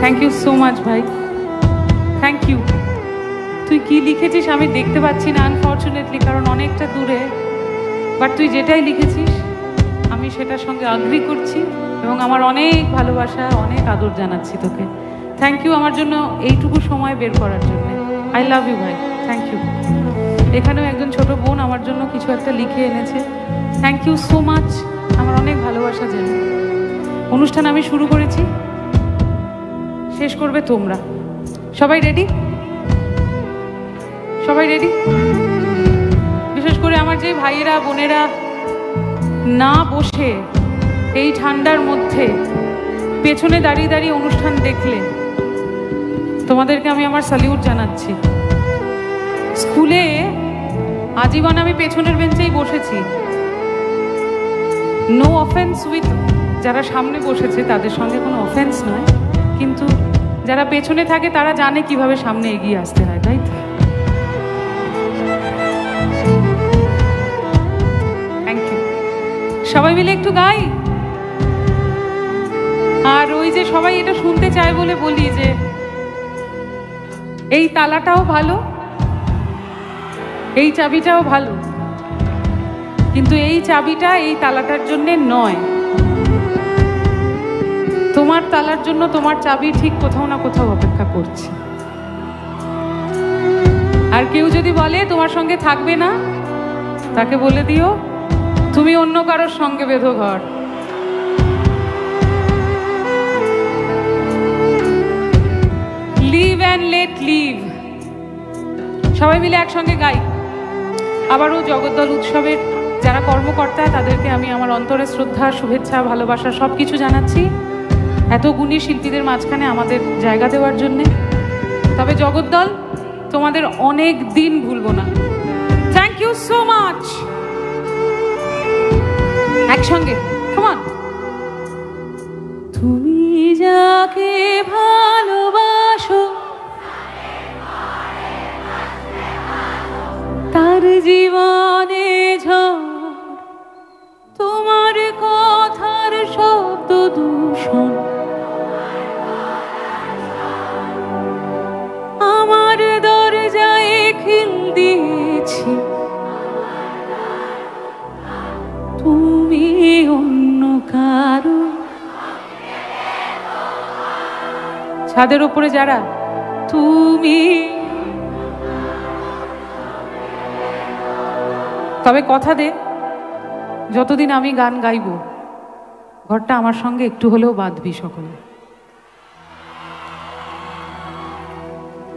Thank you so much ভাই, thank you. তুই কি লিখেছিস আমি দেখতে পাচ্ছি না আনফর্চুনেটলি, কারণ অনেকটা দূরে, বাট তুই যেটাই লিখেছিস আমি সেটার সঙ্গে আগ্রি করছি এবং আমার অনেক ভালোবাসা, অনেক আদর জানাচ্ছি তোকে। থ্যাংক ইউ আমার জন্য এইটুকু সময় বের করার জন্য। আই লাভ ইউ ভাই, থ্যাংক ইউ। এখানেও একজন ছোট বোন আমার জন্য কিছু একটা লিখে এনেছে, থ্যাংক ইউ সো মাচ, আমার অনেক ভালোবাসা জানি। অনুষ্ঠান আমি শুরু করেছি, শেষ করবে তোমরা। সবাই রেডি? সবাই রেডি? বিশেষ করে আমার যে ভাইয়েরা বোনেরা না বসে এই ঠান্ডার মধ্যে পেছনে দাঁড়িয়ে দাঁড়িয়ে অনুষ্ঠান দেখলে, তোমাদেরকে আমি আমার স্যালিউট জানাচ্ছি। স্কুলে আজীবন আমি পেছনের বেঞ্চেই বসেছি। নো অফেন্স উইথ যারা সামনে বসেছে, তাদের সঙ্গে কোনো অফেন্স নয়, কিন্তু যারা পেছনে থাকে তারা জানে কিভাবে সামনে এগিয়ে আসতে হয়, তাই তো? Thank you. সবাই মিলে একটু গাই। আর ওই যে সবাই এটা শুনতে চায় বলে বলি যে এই তালাটাও ভালো, এই চাবিটাও ভালো, কিন্তু এই চাবিটা এই তালাটার জন্য নয়। তোমার তালার জন্য তোমার চাবি ঠিক কোথাও না কোথাও অপেক্ষা করছে। আর কেউ যদি বলে তোমার সঙ্গে থাকবে না, তাকে বলে দিও তুমি অন্য কারোর সঙ্গে বেঁধো ঘর। Live and let live. সবাই মিলে একসঙ্গে গাই। আবারও জগদ্দল উৎসবের যারা কর্মকর্তা তাদেরকে আমি আমার অন্তরে শ্রদ্ধা, শুভেচ্ছা, ভালোবাসা সব কিছু জানাচ্ছি এত গুণী শিল্পীদের মাঝখানে আমাদের জায়গা দেওয়ার জন্যে। তবে জগদ্দল তোমাদের অনেক দিন ভুলবো না। Thank you so much. একসঙ্গে কাম অন। তুমি যাকে ভালোবাসো তার জীবনে ঝড়, তোমার কথার শব্দ দূষণ আমার দরজায় খিল দিয়েছি। তুমি অন্য কারো ছাদের ওপরে যারা, তুমি তবে কথা দে যতদিন আমি গান গাইব ঘরটা আমার সঙ্গে একটু হলেও বাঁধবি সকলে।